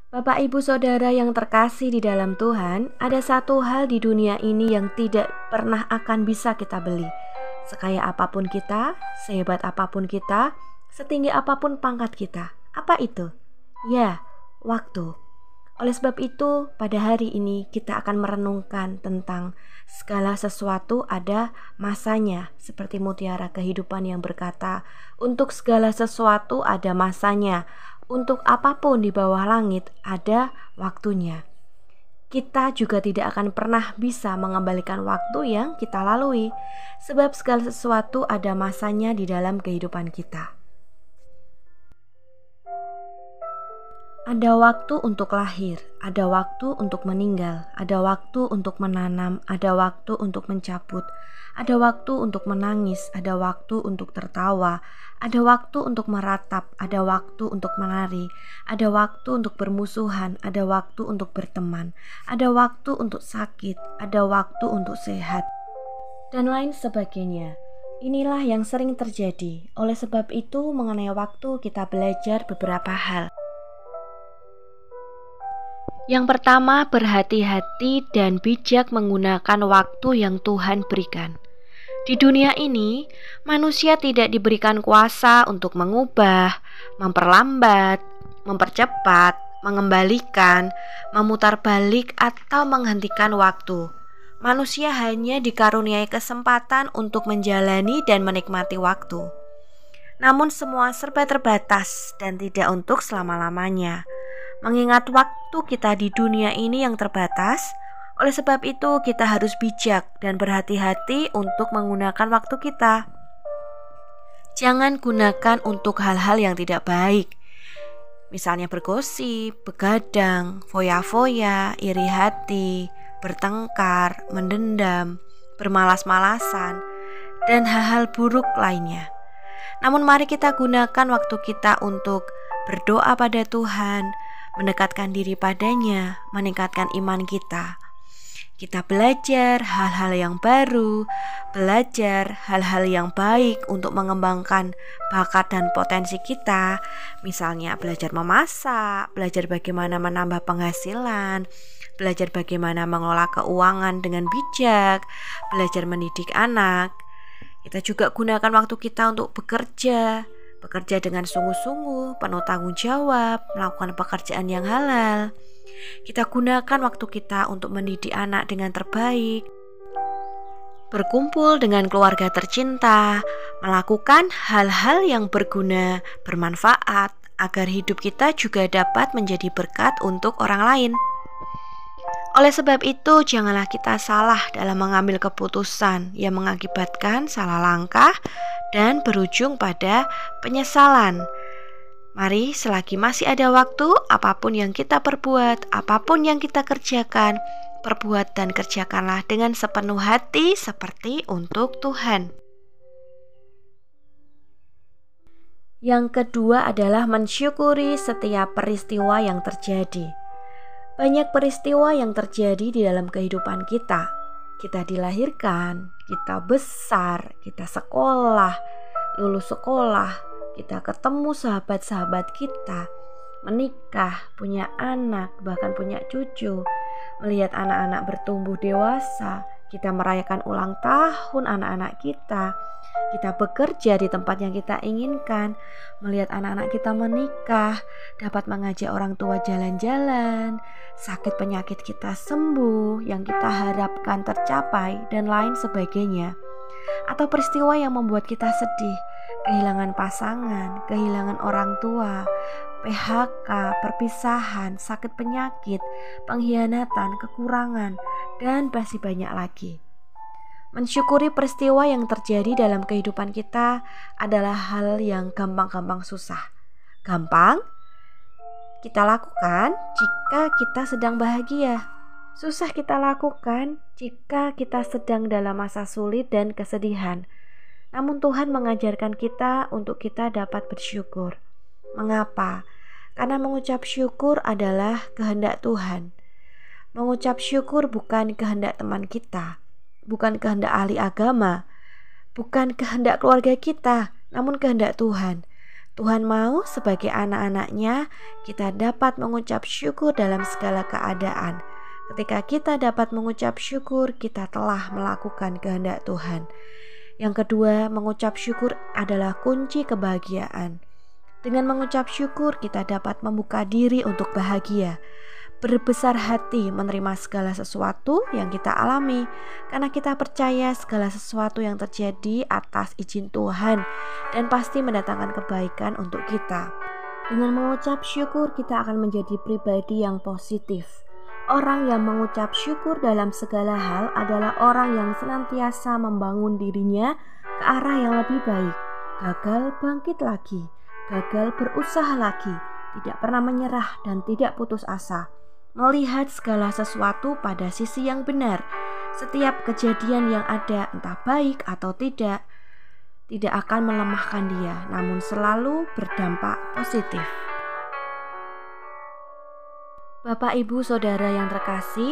Bapak, Ibu, Saudara yang terkasih di dalam Tuhan, ada satu hal di dunia ini yang tidak pernah akan bisa kita beli. Sekaya apapun kita, sehebat apapun kita, setinggi apapun pangkat kita. Apa itu? Ya, waktu. Oleh sebab itu, pada hari ini kita akan merenungkan tentang segala sesuatu ada masanya, seperti mutiara kehidupan yang berkata, untuk segala sesuatu ada masanya, untuk apapun di bawah langit ada waktunya. Kita juga tidak akan pernah bisa mengembalikan waktu yang kita lalui, sebab segala sesuatu ada masanya di dalam kehidupan kita. Ada waktu untuk lahir, ada waktu untuk meninggal, ada waktu untuk menanam, ada waktu untuk mencabut, ada waktu untuk menangis, ada waktu untuk tertawa, ada waktu untuk meratap, ada waktu untuk menari, ada waktu untuk bermusuhan, ada waktu untuk berteman, ada waktu untuk sakit, ada waktu untuk sehat, dan lain sebagainya. Inilah yang sering terjadi. Oleh sebab itu, mengenai waktu kita belajar beberapa hal. Yang pertama, berhati-hati dan bijak menggunakan waktu yang Tuhan berikan. Di dunia ini, manusia tidak diberikan kuasa untuk mengubah, memperlambat, mempercepat, mengembalikan, memutar balik, atau menghentikan waktu. Manusia hanya dikaruniai kesempatan untuk menjalani dan menikmati waktu. Namun semua serba terbatas dan tidak untuk selama-lamanya. Mengingat waktu kita di dunia ini yang terbatas, oleh sebab itu kita harus bijak dan berhati-hati untuk menggunakan waktu kita. Jangan gunakan untuk hal-hal yang tidak baik, misalnya bergosip, begadang, foya-foya, iri hati, bertengkar, mendendam, bermalas-malasan, dan hal-hal buruk lainnya. Namun mari kita gunakan waktu kita untuk berdoa pada Tuhan, mendekatkan diri padanya, meningkatkan iman kita. Kita belajar hal-hal yang baru, belajar hal-hal yang baik untuk mengembangkan bakat dan potensi kita. Misalnya belajar memasak, belajar bagaimana menambah penghasilan, belajar bagaimana mengelola keuangan dengan bijak, belajar mendidik anak. Kita juga gunakan waktu kita untuk bekerja dengan sungguh-sungguh, penuh tanggung jawab, melakukan pekerjaan yang halal. Kita gunakan waktu kita untuk mendidik anak dengan terbaik, berkumpul dengan keluarga tercinta, melakukan hal-hal yang berguna, bermanfaat, agar hidup kita juga dapat menjadi berkat untuk orang lain. Oleh sebab itu, janganlah kita salah dalam mengambil keputusan yang mengakibatkan salah langkah dan berujung pada penyesalan. Mari selagi masih ada waktu, apapun yang kita perbuat, apapun yang kita kerjakan, perbuat dan kerjakanlah dengan sepenuh hati seperti untuk Tuhan. Yang kedua adalah mensyukuri setiap peristiwa yang terjadi. Banyak peristiwa yang terjadi di dalam kehidupan kita. Kita dilahirkan, kita besar, kita sekolah, lulus sekolah, kita ketemu sahabat-sahabat kita, menikah, punya anak, bahkan punya cucu, melihat anak-anak bertumbuh dewasa, kita merayakan ulang tahun anak-anak kita bekerja di tempat yang kita inginkan, melihat anak-anak kita menikah, dapat mengajak orang tua jalan-jalan, sakit penyakit kita sembuh, yang kita harapkan tercapai, dan lain sebagainya. Atau peristiwa yang membuat kita sedih, kehilangan pasangan, kehilangan orang tua, PHK, perpisahan, sakit penyakit, pengkhianatan, kekurangan, dan masih banyak lagi. Mensyukuri peristiwa yang terjadi dalam kehidupan kita adalah hal yang gampang-gampang susah. Gampang kita lakukan jika kita sedang bahagia. Susah kita lakukan jika kita sedang dalam masa sulit dan kesedihan. Namun Tuhan mengajarkan kita untuk kita dapat bersyukur. Mengapa? Karena mengucap syukur adalah kehendak Tuhan. Mengucap syukur bukan kehendak teman kita, bukan kehendak ahli agama, bukan kehendak keluarga kita, namun kehendak Tuhan. Tuhan mau sebagai anak-anaknya kita dapat mengucap syukur dalam segala keadaan. Ketika kita dapat mengucap syukur, kita telah melakukan kehendak Tuhan. Yang kedua, mengucap syukur adalah kunci kebahagiaan. Dengan mengucap syukur, kita dapat membuka diri untuk bahagia, berbesar hati menerima segala sesuatu yang kita alami, karena kita percaya segala sesuatu yang terjadi atas izin Tuhan dan pasti mendatangkan kebaikan untuk kita. Dengan mengucap syukur, kita akan menjadi pribadi yang positif. Orang yang mengucap syukur dalam segala hal adalah orang yang senantiasa membangun dirinya ke arah yang lebih baik. Gagal bangkit lagi, gagal berusaha lagi, tidak pernah menyerah dan tidak putus asa. Melihat segala sesuatu pada sisi yang benar. Setiap kejadian yang ada, entah baik atau tidak akan melemahkan dia, namun selalu berdampak positif. Bapak, Ibu, Saudara yang terkasih,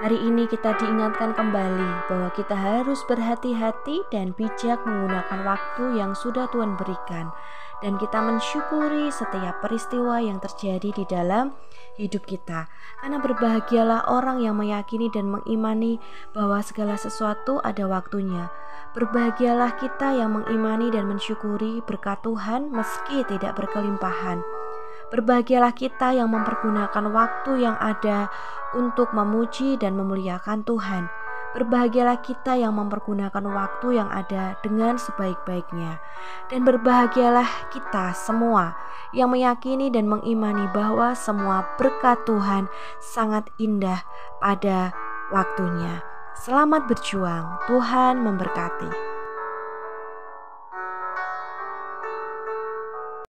hari ini kita diingatkan kembali bahwa kita harus berhati-hati dan bijak menggunakan waktu yang sudah Tuhan berikan. Dan kita mensyukuri setiap peristiwa yang terjadi di dalam hidup kita. Karena berbahagialah orang yang meyakini dan mengimani bahwa segala sesuatu ada waktunya. Berbahagialah kita yang mengimani dan mensyukuri berkat Tuhan meski tidak berkelimpahan. Berbahagialah kita yang mempergunakan waktu yang ada untuk memuji dan memuliakan Tuhan. Berbahagialah kita yang mempergunakan waktu yang ada dengan sebaik-baiknya. Dan berbahagialah kita semua yang meyakini dan mengimani bahwa semua berkat Tuhan sangat indah pada waktunya. Selamat berjuang, Tuhan memberkati.